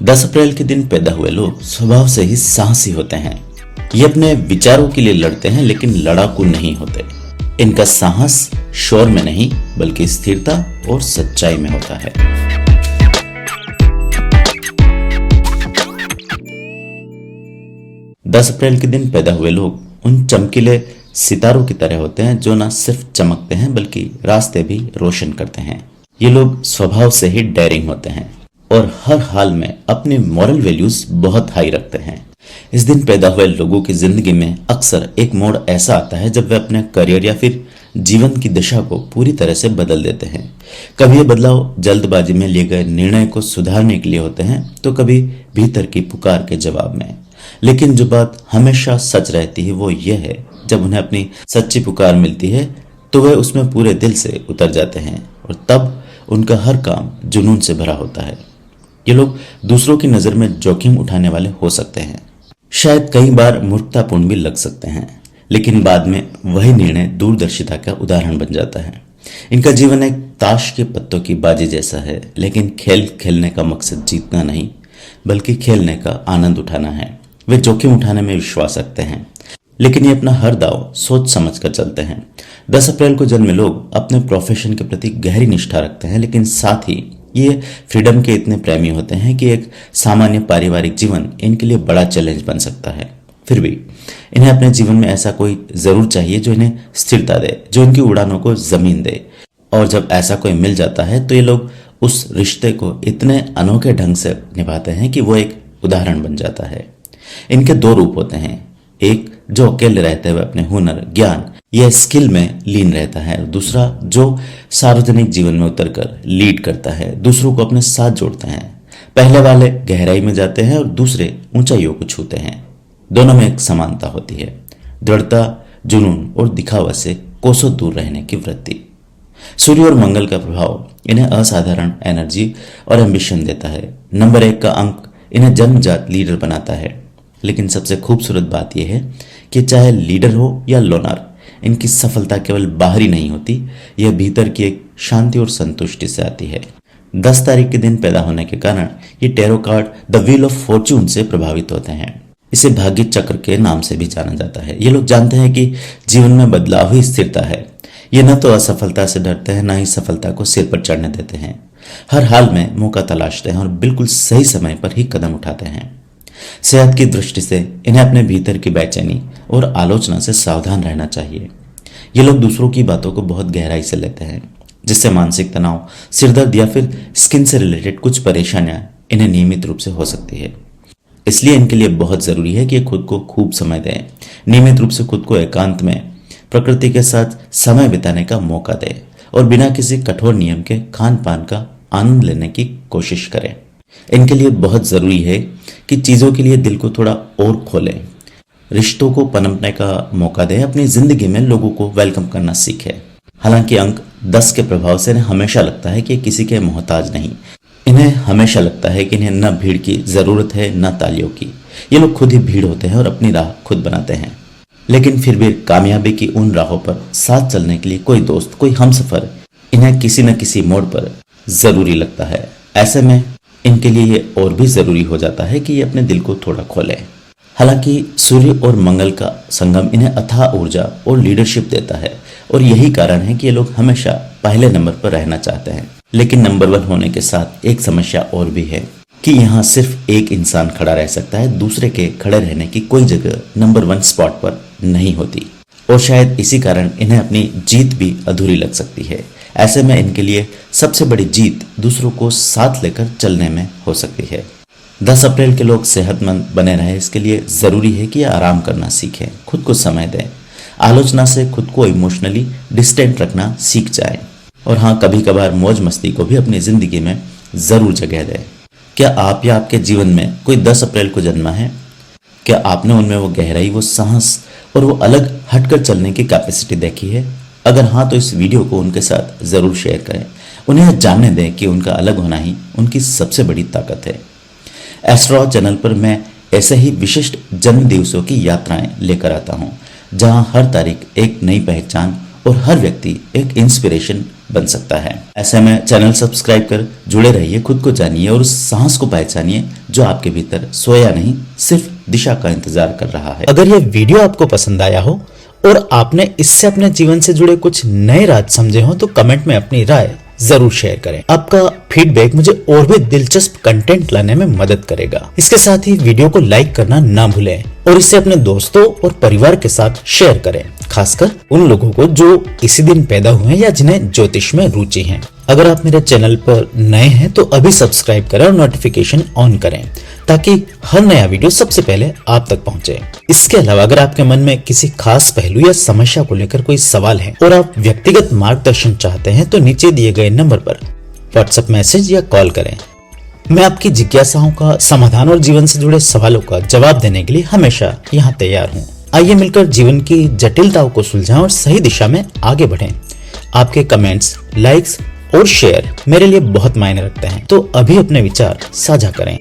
10 अप्रैल के दिन पैदा हुए लोग स्वभाव से ही साहसी होते हैं। ये अपने विचारों के लिए लड़ते हैं लेकिन लड़ाकू नहीं होते। इनका साहस शोर में नहीं बल्कि स्थिरता और सच्चाई में होता है। दस अप्रैल के दिन पैदा हुए लोग उन चमकीले सितारों की तरह होते हैं जो न सिर्फ चमकते हैं बल्कि रास्ते भी रोशन करते हैं। ये लोग स्वभाव से ही डेयरिंग होते हैं और हर हाल में अपनी मॉरल वैल्यूज बहुत हाई रखते हैं। इस दिन पैदा हुए लोगों की जिंदगी में अक्सर एक मोड़ ऐसा आता है जब वे अपने करियर या फिर जीवन की दिशा को पूरी तरह से बदल देते हैं। कभी ये बदलाव जल्दबाजी में लिए गए निर्णय को सुधारने के लिए होते हैं तो कभी भीतर की पुकार के जवाब में। लेकिन जो बात हमेशा सच रहती है वो ये है, जब उन्हें अपनी सच्ची पुकार मिलती है तो वे उसमें पूरे दिल से उतर जाते हैं और तब उनका हर काम जुनून से भरा होता है। ये लोग दूसरों की नजर में जोखिम उठाने वाले हो सकते हैं, शायद कई बार मूर्खतापूर्ण भी लग सकते हैं, लेकिन बाद में वही निर्णय दूरदर्शिता का उदाहरण बन जाता है। इनका जीवन एक ताश के पत्तों की बाजी जैसा है, लेकिन खेल खेलने का मकसद जीतना नहीं बल्कि खेलने का आनंद उठाना है। वे जोखिम उठाने में विश्वास रखते हैं, लेकिन ये अपना हर दाव सोच समझ कर चलते हैं। 10 अप्रैल को जन्मे लोग अपने प्रोफेशन के प्रति गहरी निष्ठा रखते हैं, लेकिन साथ ही ये फ्रीडम के इतने प्रेमी होते हैं कि एक सामान्य पारिवारिक जीवन इनके लिए बड़ा चैलेंज बन सकता है। फिर भी इन्हें अपने जीवन में ऐसा कोई जरूर चाहिए जो इन्हें स्थिरता दे, जो इनकी उड़ानों को जमीन दे। और जब ऐसा कोई मिल जाता है तो ये लोग उस रिश्ते को इतने अनोखे ढंग से निभाते हैं कि वो एक उदाहरण बन जाता है। इनके दो रूप होते हैं, एक जो अकेले रहते हुए अपने हुनर, ज्ञान या स्किल में लीन रहता है, और दूसरा जो सार्वजनिक जीवन में उतरकर लीड करता है, दूसरों को अपने साथ जोड़ते हैं। पहले वाले गहराई में जाते हैं और दूसरे ऊंचाइयों को छूते हैं। दोनों में एक समानता होती है, दृढ़ता, जुनून और दिखावा से कोसों दूर रहने की वृत्ति। सूर्य और मंगल का प्रभाव इन्हें असाधारण एनर्जी और एम्बिशन देता है। नंबर 1 का अंक इन्हें जन्मजात लीडर बनाता है, लेकिन सबसे खूबसूरत बात यह है कि चाहे लीडर हो या लोनर, इनकी सफलता केवल बाहरी नहीं होती, यह भीतर की एक शांति और संतुष्टि से आती है। 10 तारीख के दिन पैदा होने के कारण ये tarot card the wheel of Fortune से प्रभावित होते हैं। इसे भाग्य चक्र के नाम से भी जाना जाता है। ये लोग जानते हैं कि जीवन में बदलाव ही स्थिरता है। ये न तो असफलता से डरते हैं, न ही सफलता को सिर पर चढ़ने देते हैं। हर हाल में मौका तलाशते हैं और बिल्कुल सही समय पर ही कदम उठाते हैं। सेहत की दृष्टि से इन्हें अपने भीतर की बेचैनी और आलोचना से सावधान रहना चाहिए। ये लोग दूसरों की बातों को बहुत गहराई से लेते हैं, जिससे मानसिक तनाव, सिरदर्द या फिर स्किन से रिलेटेड कुछ परेशानियां इन्हें नियमित रूप से हो सकती है। इसलिए इनके लिए बहुत जरूरी है कि खुद को खूब समय दें, नियमित रूप से खुद को एकांत में प्रकृति के साथ समय बिताने का मौका दें और बिना किसी कठोर नियम के खान पान का आनंद लेने की कोशिश करें। इनके लिए बहुत जरूरी है कि चीजों के लिए दिल को थोड़ा और खोलें, रिश्तों को पनपने का मौका दें, अपनी जिंदगी में लोगों को वेलकम करना सीखें। हालांकि अंक 10 के प्रभाव से इन्हें हमेशा लगता है कि किसी के मोहताज नहीं। इन्हें हमेशा लगता है कि इन्हें न भीड़ की जरूरत है न तालियों की। ये लोग खुद ही भीड़ होते हैं और अपनी राह खुद बनाते हैं, लेकिन फिर भी कामयाबी की उन राहों पर साथ चलने के लिए कोई दोस्त, कोई हमसफर इन्हें किसी न किसी मोड़ पर जरूरी लगता है। ऐसे में इनके लिए ये और भी जरूरी हो जाता है कि ये अपने दिल को थोड़ा खोलें। हालांकि सूर्य और मंगल का संगम इन्हें अथाह ऊर्जा और लीडरशिप देता है और यही कारण है कि ये लोग हमेशा पहले नंबर पर रहना चाहते हैं। लेकिन नंबर 1 होने के साथ एक समस्या और भी है कि यहाँ सिर्फ एक इंसान खड़ा रह सकता है, दूसरे के खड़े रहने की कोई जगह नंबर 1 स्पॉट पर नहीं होती, और शायद इसी कारण इन्हें अपनी जीत भी अधूरी लग सकती है। ऐसे में इनके लिए सबसे बड़ी जीत दूसरों को साथ लेकर चलने में हो सकती है। 10 अप्रैल के लोग सेहतमंद बने रहे, इसके लिए जरूरी है कि आराम करना सीखें, खुद को समय दें, आलोचना से खुद को इमोशनली डिस्टेंट रखना सीख जाएं, और हाँ, कभी कभार मौज मस्ती को भी अपनी जिंदगी में जरूर जगह दें। क्या आप या आपके जीवन में कोई 10 अप्रैल को जन्मा है? क्या आपने उनमें वो गहराई, वो साहस और वो अलग हटकर चलने की कैपेसिटी देखी है? अगर हाँ, तो इस वीडियो को उनके साथ जरूर शेयर करें। उन्हें जानने दें कि उनका अलग होना ही उनकी सबसे बड़ी ताकत है। एस्ट्रो चैनल पर मैं ऐसे ही विशिष्ट जन्म दिवसों की यात्राएं लेकर आता हूं, जहां हर तारीख एक नई पहचान और हर व्यक्ति एक इंस्पिरेशन बन सकता है। ऐसे में चैनल सब्सक्राइब कर जुड़े रहिए, खुद को जानिए और उस साहस को पहचानिए जो आपके भीतर सोया नहीं, सिर्फ दिशा का इंतजार कर रहा है। अगर ये वीडियो आपको पसंद आया हो और आपने इससे अपने जीवन से जुड़े कुछ नए राज समझे हो तो कमेंट में अपनी राय जरूर शेयर करें। आपका फीडबैक मुझे और भी दिलचस्प कंटेंट लाने में मदद करेगा। इसके साथ ही वीडियो को लाइक करना ना भूलें और इसे अपने दोस्तों और परिवार के साथ शेयर करें, खासकर उन लोगों को जो इसी दिन पैदा हुए हैं या जिन्हें ज्योतिष में रुचि है। अगर आप मेरे चैनल पर नए हैं तो अभी सब्सक्राइब करें और नोटिफिकेशन ऑन करें ताकि हर नया वीडियो सबसे पहले आप तक पहुंचे। इसके अलावा अगर आपके मन में किसी खास पहलू या समस्या को लेकर कोई सवाल है और आप व्यक्तिगत मार्गदर्शन चाहते हैं तो नीचे दिए गए नंबर पर व्हाट्सएप मैसेज या कॉल करें। मैं आपकी जिज्ञासाओं का समाधान और जीवन से जुड़े सवालों का जवाब देने के लिए हमेशा यहाँ तैयार हूँ। आइए मिलकर जीवन की जटिलताओं को सुलझाएं और सही दिशा में आगे बढ़ें। आपके कमेंट्स, लाइक्स और शेयर मेरे लिए बहुत मायने रखते हैं, तो अभी अपने विचार साझा करें।